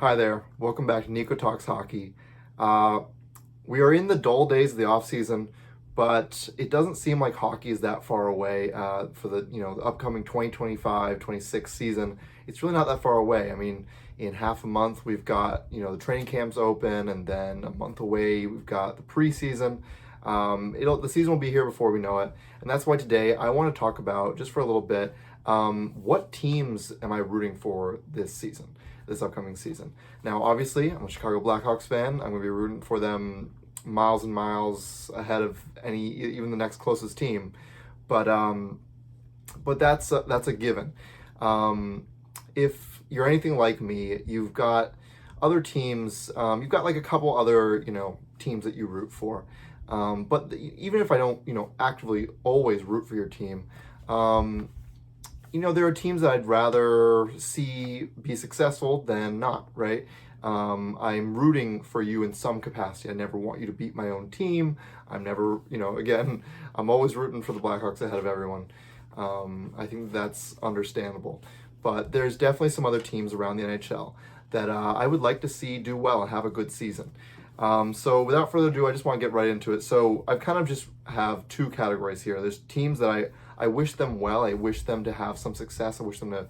Hi there. Welcome back to Nico Talks Hockey. Uh, we are in the dull days of the off season, but it doesn't seem like hockey is that far away for the upcoming 2025-26 season. It's really not that far away. I mean, in half a month we've got the training camps open, and then a month away we've got the preseason. The season will be here before we know it, and that's why today I want to talk about just for a little bit what teams am I rooting for this upcoming season. Now, obviously, I'm a Chicago Blackhawks fan. I'm going to be rooting for them miles and miles ahead of even the next closest team. But that's a given. If you're anything like me, you've got other teams. You've got like a couple other teams that you root for. Even if I don't actively always root for your team, there are teams that I'd rather see be successful than not, right? I'm rooting for you in some capacity. I never want you to beat my own team. I'm never, again, I'm always rooting for the Blackhawks ahead of everyone. I think that's understandable. But there's definitely some other teams around the NHL that I would like to see do well and have a good season. So without further ado, I just want to get right into it. So I've kind of just have two categories here. There's teams that I wish them well. I wish them to have some success. I wish them to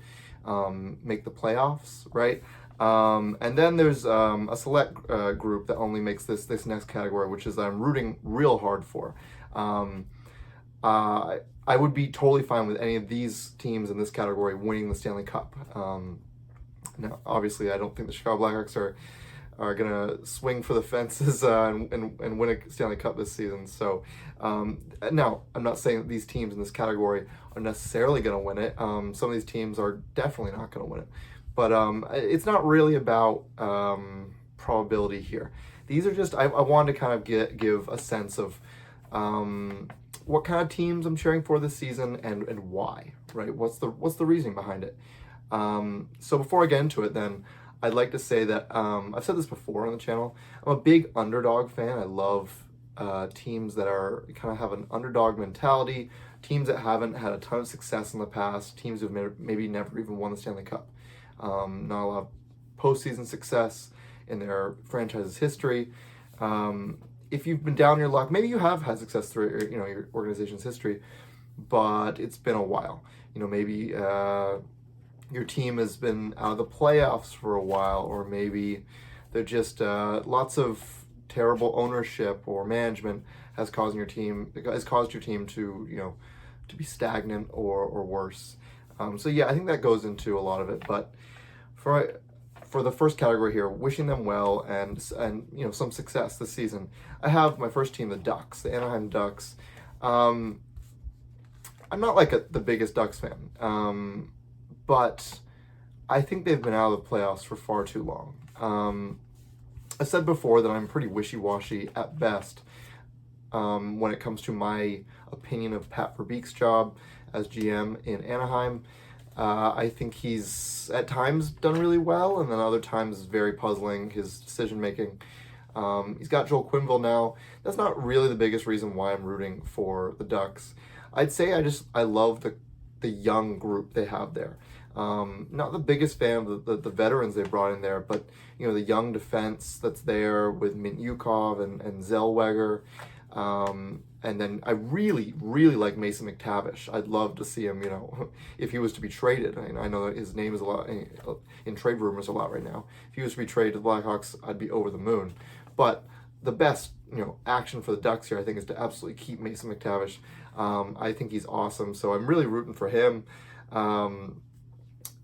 make the playoffs, right? And then there's a select group that only makes this next category, which is I'm rooting real hard for. I would be totally fine with any of these teams in this category winning the Stanley Cup. Now, obviously, I don't think the Chicago Blackhawks are gonna swing for the fences and win a Stanley Cup this season. So now I'm not saying that these teams in this category are necessarily gonna win it. Some of these teams are definitely not gonna win it, but it's not really about probability here. These are just I wanted to kind of give a sense of what kind of teams I'm cheering for this season and why. Right? What's the reasoning behind it? So before I get into it, then I'd like to say that I've said this before on the channel. I'm a big underdog fan. I love teams that are kind of have an underdog mentality, teams that haven't had a ton of success in the past, teams who've maybe never even won the Stanley Cup. Not a lot of postseason success in their franchise's history. If you've been down your luck, maybe you have had success through your organization's history, but it's been a while. Maybe your team has been out of the playoffs for a while, or maybe they're just lots of terrible ownership or management has caused your team to be stagnant or worse. So yeah, I think that goes into a lot of it. But for the first category here, wishing them well and some success this season, I have my first team, the Ducks, the Anaheim Ducks. I'm not like the biggest Ducks fan. But I think they've been out of the playoffs for far too long. I said before that I'm pretty wishy-washy at best when it comes to my opinion of Pat Verbeek's job as GM in Anaheim. I think he's at times done really well, and then other times very puzzling, his decision-making. He's got Joel Quenneville now. That's not really the biggest reason why I'm rooting for the Ducks. I'd say I love the young group they have there. Not the biggest fan of the veterans they brought in there, but the young defense that's there with Mintyukov and Zellweger. And then I really, really like Mason McTavish. I'd love to see him, if he was to be traded. I know that his name is a lot in trade rumors a lot right now. If he was to be traded to the Blackhawks, I'd be over the moon. But the best, action for the Ducks here, I think, is to absolutely keep Mason McTavish. I think he's awesome, so I'm really rooting for him.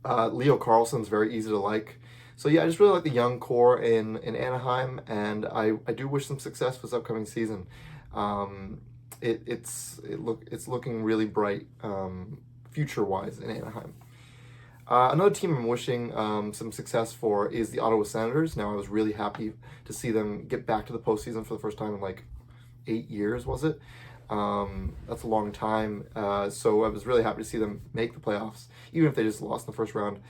Leo Carlson's very easy to like. So yeah, I just really like the young core in Anaheim, and I do wish them success for this upcoming season. It's looking really bright future-wise in Anaheim. Another team I'm wishing some success for is the Ottawa Senators. Now, I was really happy to see them get back to the postseason for the first time in like 8 years, was it? That's a long time. So I was really happy to see them make the playoffs, even if they just lost in the first round.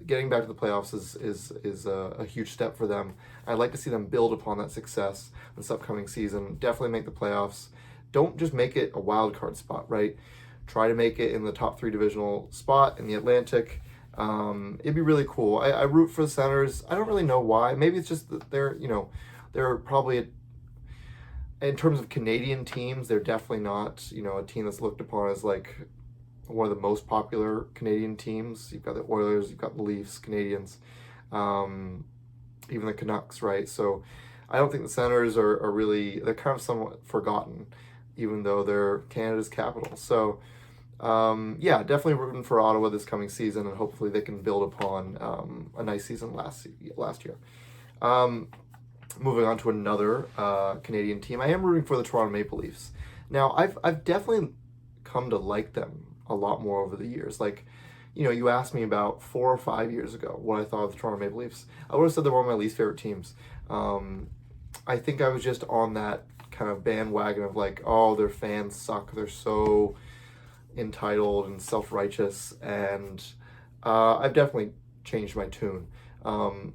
Getting back to the playoffs is a huge step for them. I'd like to see them build upon that success this upcoming season. Definitely make the playoffs. Don't just make it a wild card spot, right? Try to make it in the top 3 divisional spot in the Atlantic, It'd be really cool. I root for the Senators. I don't really know why. Maybe it's just that they're probably, in terms of Canadian teams, they're definitely not, a team that's looked upon as like one of the most popular Canadian teams. You've got the Oilers, you've got the Leafs, Canadians, even the Canucks, right? So I don't think the Senators are really, they're kind of somewhat forgotten, even though they're Canada's capital. So yeah, definitely rooting for Ottawa this coming season, and hopefully they can build upon a nice season last year. Moving on to another Canadian team, I am rooting for the Toronto Maple Leafs. Now, I've definitely come to like them a lot more over the years. Like, you asked me about 4 or 5 years ago what I thought of the Toronto Maple Leafs. I would have said they're one of my least favorite teams. I think I was just on that kind of bandwagon of like, oh, their fans suck. They're so entitled and self-righteous, and I've definitely changed my tune.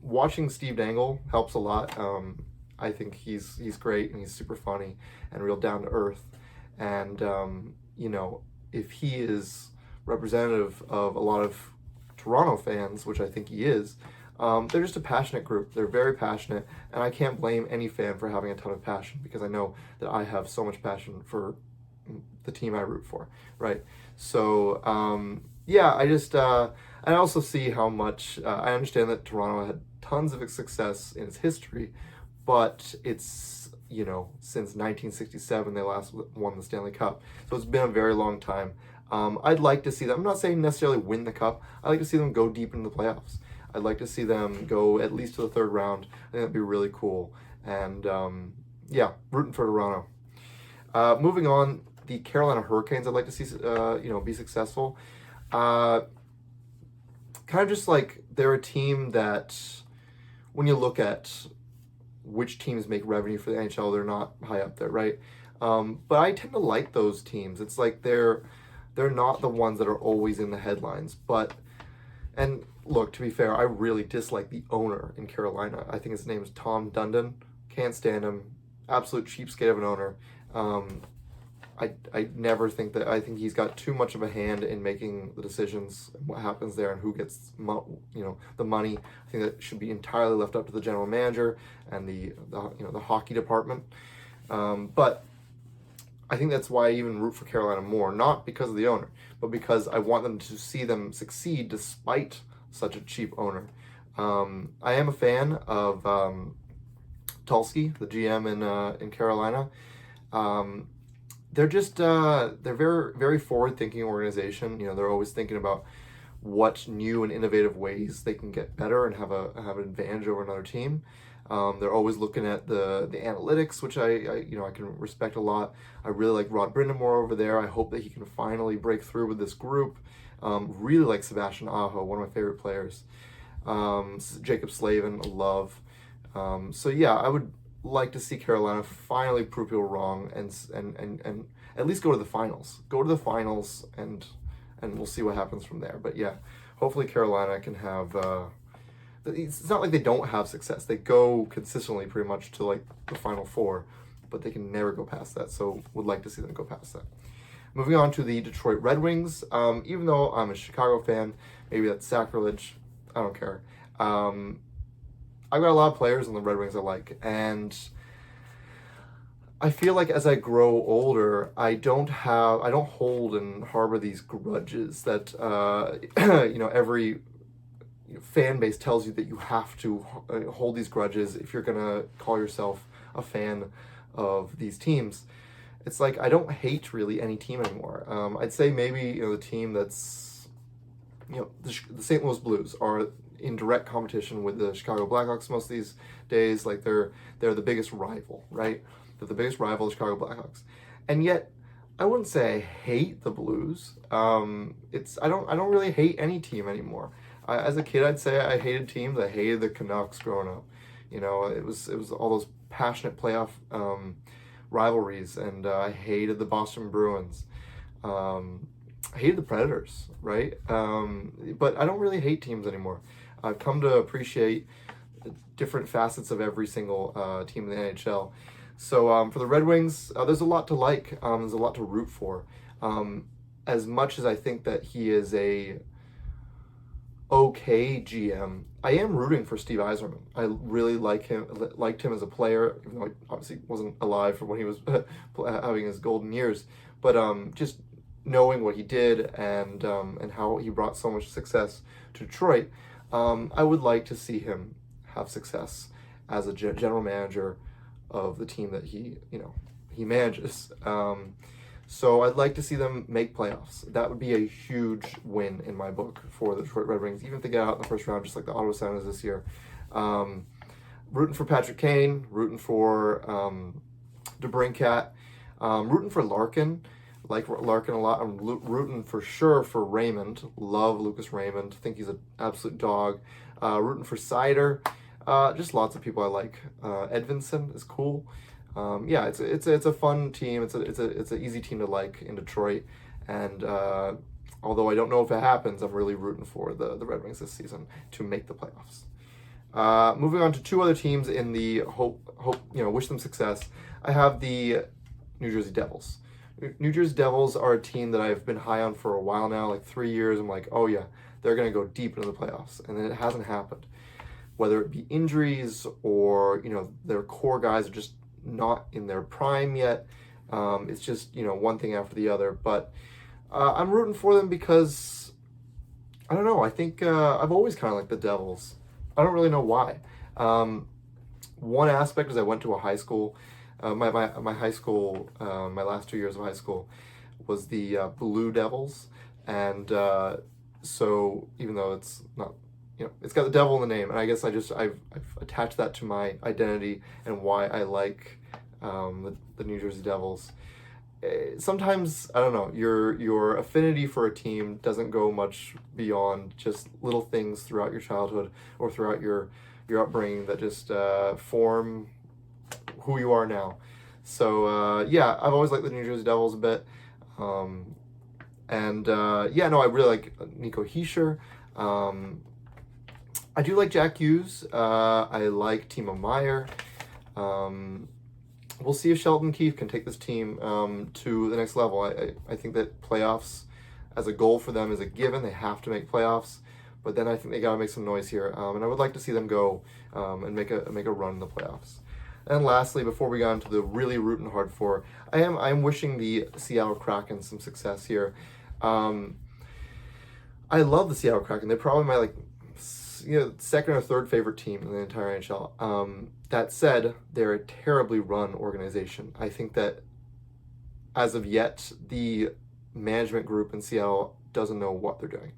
Watching Steve Dangle helps a lot. I think he's great, and he's super funny and real down to earth. And if he is representative of a lot of Toronto fans, which I think he is, they're just a passionate group. They're very passionate, and I can't blame any fan for having a ton of passion, because I know that I have so much passion for the team I root for, right? So yeah, I also see how much I understand that Toronto had tons of success in its history, but it's since 1967 they last won the Stanley Cup, so it's been a very long time. I'd like to see them, I'm not saying necessarily win the cup, I'd like to see them go deep into the playoffs. I'd like to see them go at least to the third round. I think that'd be really cool. And yeah, rooting for Toronto. Moving on, the Carolina Hurricanes, I'd like to see be successful. Kind of just like they're a team that, when you look at which teams make revenue for the NHL, they're not high up there, right? But I tend to like those teams. It's like they're not the ones that are always in the headlines. And look, to be fair, I really dislike the owner in Carolina. I think his name is Tom Dundon. Can't stand him. Absolute cheapskate of an owner. I never think that. I think he's got too much of a hand in making the decisions, what happens there, and who gets the money. I think that should be entirely left up to the general manager and the hockey department. But I think that's why I even root for Carolina more, not because of the owner, but because I want them to see them succeed despite such a cheap owner. I am a fan of Tulsky, the GM in Carolina. They're just they're very, very forward-thinking organization. They're always thinking about what new and innovative ways they can get better and have an advantage over another team. They're always looking at the analytics, which I can respect a lot. I really like Rod Brindamore over there. I hope that he can finally break through with this group. Really like Sebastian Aho, one of my favorite players. Jacob Slavin, love. So yeah, I would like to see Carolina finally prove people wrong and at least go to the finals. Go to the finals, and we'll see what happens from there. But yeah, hopefully Carolina can have. It's not like they don't have success. They go consistently pretty much to like the Final Four, but they can never go past that. So would like to see them go past that. Moving on to the Detroit Red Wings. Even though I'm a Chicago fan, maybe that's sacrilege. I don't care. I've got a lot of players in the Red Wings I like, and I feel like as I grow older, I don't hold and harbor these grudges that every fan base tells you that you have to hold these grudges if you're gonna call yourself a fan of these teams. It's like I don't hate really any team anymore. I'd say maybe the team that's the St. Louis Blues are in direct competition with the Chicago Blackhawks most of these days. Like they're the biggest rival, right? They're the biggest rival of Chicago Blackhawks, and yet I wouldn't say I hate the Blues. I don't really hate any team anymore. As a kid, I'd say I hated teams. I hated the Canucks growing up. It was all those passionate playoff rivalries, and I hated the Boston Bruins. I hated the Predators, right? But I don't really hate teams anymore. I've come to appreciate different facets of every single team in the NHL. So for the Red Wings, there's a lot to like. There's a lot to root for. As much as I think that he is a okay GM, I am rooting for Steve Yzerman. I really liked him as a player, even though I obviously wasn't alive for when he was having his golden years. But just knowing what he did and how he brought so much success to Detroit, I would like to see him have success as a general manager of the team that he manages. So I'd like to see them make playoffs. That would be a huge win in my book for the Detroit Red Wings, even if they get out in the first round, just like the Ottawa Senators this year. Rooting for Patrick Kane, rooting for DeBrincat, rooting for Larkin. Like Larkin a lot. I'm rooting for sure for Raymond. Love Lucas Raymond. Think he's an absolute dog. Rooting for Seider. Just lots of people I like. Edvinson is cool. Yeah, it's a fun team. It's an easy team to like in Detroit, and although I don't know if it happens, I'm really rooting for the Red Wings this season to make the playoffs. Moving on to two other teams in the wish them success. I have the New Jersey Devils. New Jersey Devils are a team that I've been high on for a while now, like 3 years. I'm like, oh yeah, they're gonna go deep into the playoffs, and then it hasn't happened. Whether it be injuries or their core guys are just not in their prime yet. It's just one thing after the other. But I'm rooting for them because I don't know. I think I've always kind of liked the Devils. I don't really know why. One aspect is I went to a high school. My high school, my last 2 years of high school, was the Blue Devils, and so even though it's not. It's got the devil in the name, and I guess I've attached that to my identity and why I like the New Jersey Devils. Sometimes I don't know, your affinity for a team doesn't go much beyond just little things throughout your childhood or throughout your upbringing that just form who you are now. So yeah, I've always liked the New Jersey Devils a bit, I really like Nico Hischier. I do like Jack Hughes. I like Timo Meier. We'll see if Sheldon Keefe can take this team to the next level. I think that playoffs as a goal for them is a given. They have to make playoffs. But then I think they got to make some noise here. And I would like to see them go and make a run in the playoffs. And lastly, before we go into the really rooting hard for, I am wishing the Seattle Kraken some success here. I love the Seattle Kraken. They're probably my second or third favorite team in the entire NHL. That said, they're a terribly run organization. I think that as of yet, the management group in Seattle doesn't know what they're doing.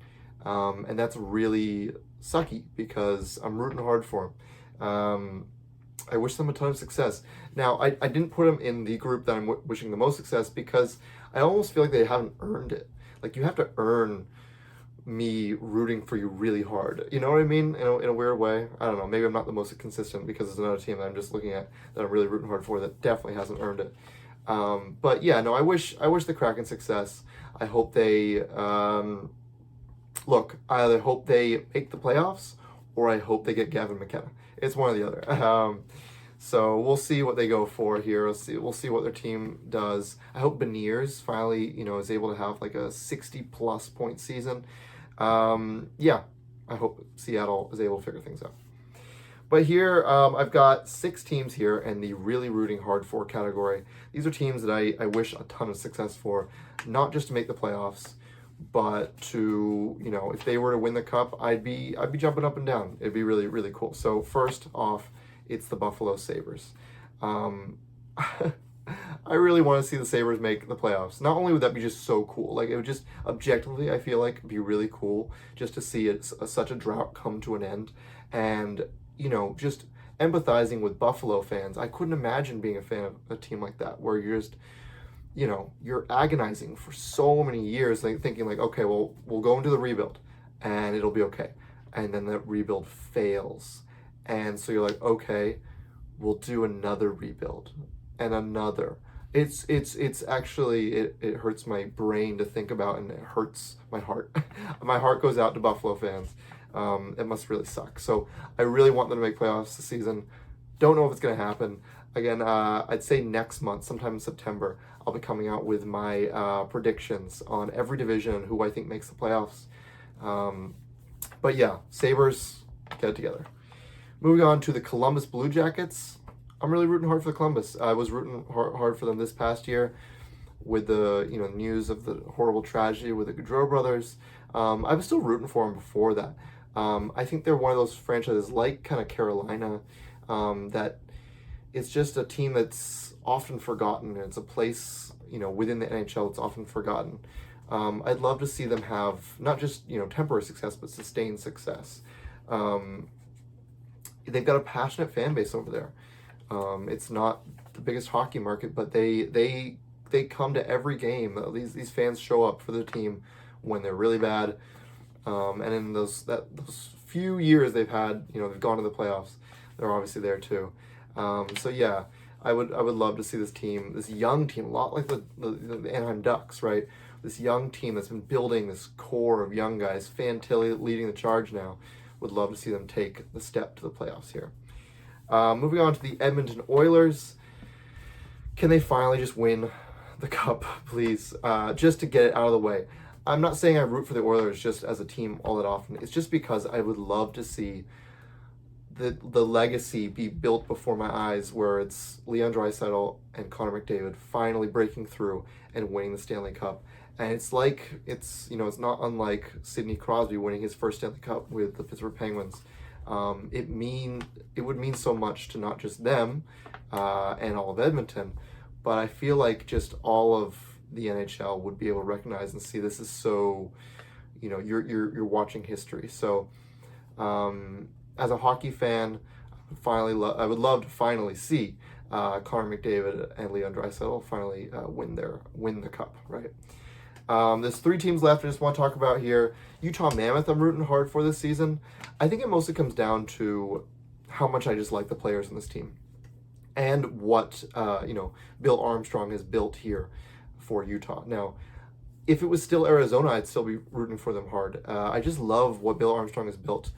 And that's really sucky because I'm rooting hard for them. I wish them a ton of success. Now, I didn't put them in the group that I'm wishing the most success because I almost feel like they haven't earned it. Like, you have to earn me rooting for you really hard. You know what I mean? In a weird way. I don't know. Maybe I'm not the most consistent because there's another team that I'm just looking at that I'm really rooting hard for that definitely hasn't earned it. But yeah, no, I wish the Kraken success. I hope they I either hope they make the playoffs or I hope they get Gavin McKenna. It's one or the other. So we'll see what they go for here. We'll see what their team does. I hope Beniers finally, is able to have like a 60+ point season. Yeah, I hope Seattle is able to figure things out. But here, I've got 6 teams here in the really rooting hard for category. These are teams that I wish a ton of success for, not just to make the playoffs, but to, if they were to win the cup, I'd be jumping up and down. It'd be really, really cool. So first off, it's the Buffalo Sabres. I really want to see the Sabres make the playoffs. Not only would that be just so cool, like it would just objectively, I feel like, be really cool just to see such a drought come to an end. And, just empathizing with Buffalo fans. I couldn't imagine being a fan of a team like that where you're just, you're agonizing for so many years, like thinking like, okay, well, we'll go into the rebuild and it'll be okay. And then that rebuild fails. And so you're like, okay, we'll do another rebuild and another. It's actually, it hurts my brain to think about, and it hurts my heart. My heart goes out to Buffalo fans. It must really suck. So I really want them to make playoffs this season. Don't know if it's going to happen. Again, I'd say next month, sometime in September, I'll be coming out with my predictions on every division and who I think makes the playoffs. But yeah, Sabres, get it together. Moving on to the Columbus Blue Jackets. I'm really rooting hard for Columbus. I was rooting hard for them this past year with the news of the horrible tragedy with the Gaudreau brothers. I was still rooting for them before that. I think they're one of those franchises like kind of Carolina that it's just a team that's often forgotten. It's a place within the NHL that's often forgotten. I'd love to see them have not just temporary success but sustained success. They've got a passionate fan base over there. It's not the biggest hockey market, but they come to every game. These fans show up for the team when they're really bad. And in those few years they've had, they've gone to the playoffs, they're obviously there too. So yeah, I would love to see this team, this young team, a lot like the Anaheim Ducks, right? This young team that's been building this core of young guys. Fantilli leading the charge now. Would love to see them take the step to the playoffs here. Moving on to the Edmonton Oilers. Can they finally just win the cup, please? Just to get it out of the way. I'm not saying I root for the Oilers just as a team all that often. It's just because I would love to see the legacy be built before my eyes, where it's Leon Draisaitl and Connor McDavid finally breaking through and winning the Stanley Cup. And it's not unlike Sidney Crosby winning his first Stanley Cup with the Pittsburgh Penguins. It would mean so much to not just them and all of Edmonton, but I feel like just all of the NHL would be able to recognize and see this is so, you're watching history. So as a hockey fan, I would love to finally see Connor McDavid and Leon Draisaitl finally win the cup, right? There's 3 teams left I just want to talk about here. Utah Mammoth I'm rooting hard for this season. I think it mostly comes down to how much I just like the players in this team and what Bill Armstrong has built here for Utah. Now, if it was still Arizona, I'd still be rooting for them hard. I just love what Bill Armstrong has built.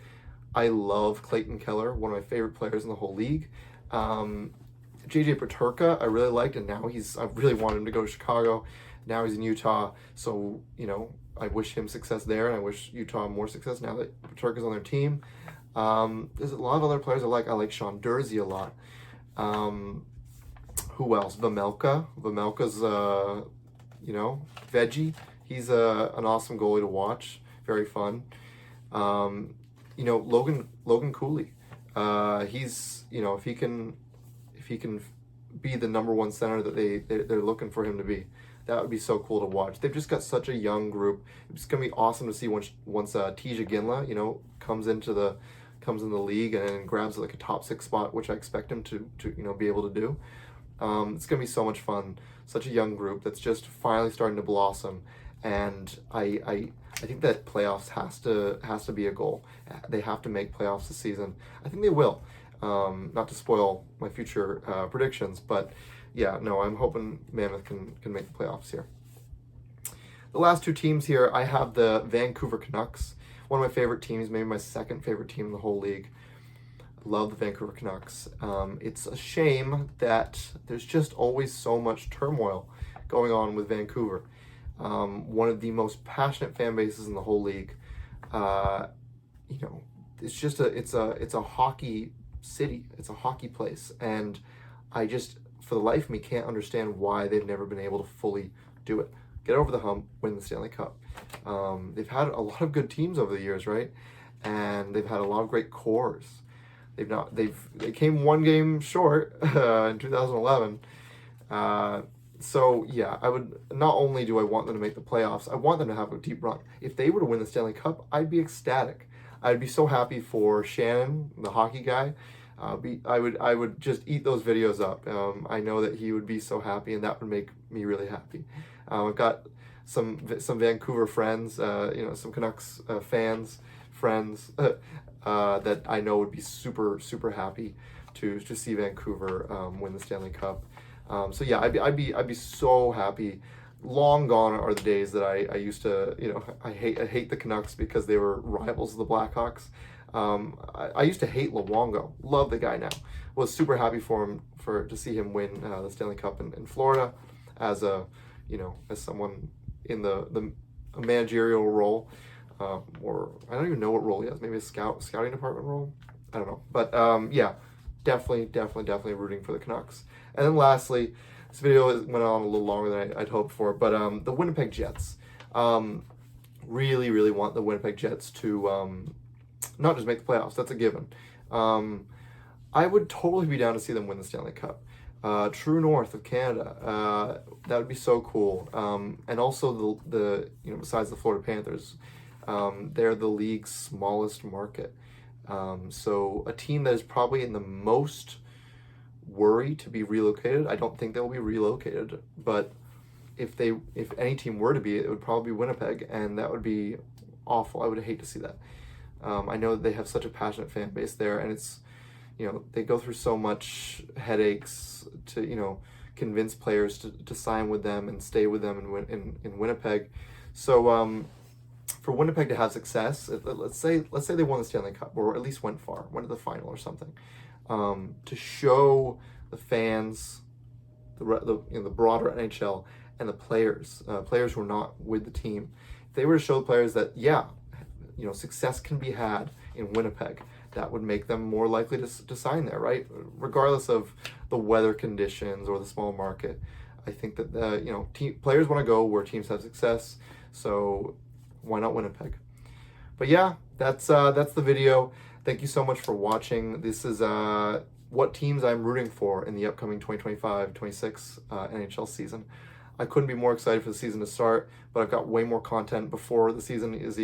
I love Clayton Keller, one of my favorite players in the whole league. JJ Peterka I really liked, and now I really want him to go to Chicago. Now he's in Utah, so I wish him success there, and I wish Utah more success now that Peterka's on their team. There's a lot of other players I like. I like Sean Dursey a lot. Who else? Vejmelka. Vejmelka's veggie. He's an awesome goalie to watch. Very fun. Logan Cooley. He's if he can be the number 1 center that they're looking for him to be. That would be so cool to watch. They've just got such a young group. It's gonna be awesome to see once Tija Ginla, comes in the league and grabs like a top 6 spot, which I expect him to be able to do. It's gonna be so much fun. Such a young group that's just finally starting to blossom, and I think that playoffs has to be a goal. They have to make playoffs this season. I think they will. Not to spoil my future predictions, but yeah, no, I'm hoping Mammoth can make the playoffs here. The last 2 teams here, I have the Vancouver Canucks, one of my favorite teams, maybe my second favorite team in the whole league. I love the Vancouver Canucks. It's a shame that there's just always so much turmoil going on with Vancouver. One of the most passionate fan bases in the whole league. It's a hockey city. It's a hockey place, and I just, for the life of me, can't understand why they've never been able to fully do it. Get over the hump, win the Stanley Cup. They've had a lot of good teams over the years, right? And they've had a lot of great cores. They came 1 game short in 2011. So yeah, I would, not only do I want them to make the playoffs, I want them to have a deep run. If they were to win the Stanley Cup, I'd be ecstatic. I'd be so happy for Shannon, the hockey guy. I would just eat those videos up. I know that he would be so happy, and that would make me really happy. I've got some Vancouver friends, some Canucks friends that I know would be super super happy to see Vancouver win the Stanley Cup. So yeah, I'd be so happy. Long gone are the days that I used to, I hate the Canucks because they were rivals of the Blackhawks. I used to hate Luongo. Love the guy now. Was super happy for him to see him win the Stanley Cup in Florida as someone in the managerial role. or I don't even know what role he has. Maybe a scouting department role. I don't know. But yeah, definitely rooting for the Canucks. And then lastly, this video went on a little longer than I'd hoped for, but the Winnipeg Jets. Really want the Winnipeg Jets to not just make the playoffs. That's a given. I would totally be down to see them win the Stanley Cup. True North of Canada. That would be so cool. And also the besides the Florida Panthers, they're the league's smallest market. So a team that is probably in the most worry to be relocated. I don't think they'll be relocated, but if any team were to be, it would probably be Winnipeg, and that would be awful. I would hate to see that. I know that they have such a passionate fan base there, and it's, they go through so much headaches to, convince players to sign with them and stay with them in Winnipeg. So for Winnipeg to have success, let's say they won the Stanley Cup, or at least went to the final or something, to show the fans, the broader NHL, and the players who are not with the team, if they were to show the players that success can be had in Winnipeg, that would make them more likely to sign there, right? Regardless of the weather conditions or the small market. I think that players want to go where teams have success, so why not Winnipeg? But yeah, that's the video. Thank you so much for watching. This is what teams I'm rooting for in the upcoming 2025-26 NHL season. I couldn't be more excited for the season to start, but I've got way more content before the season is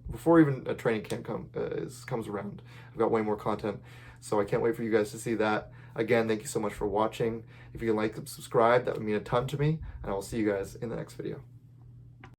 before even a training camp comes around. I've got way more content, so I can't wait for you guys to see that. Again, thank you so much for watching. If you can like and subscribe, that would mean a ton to me, and I will see you guys in the next video.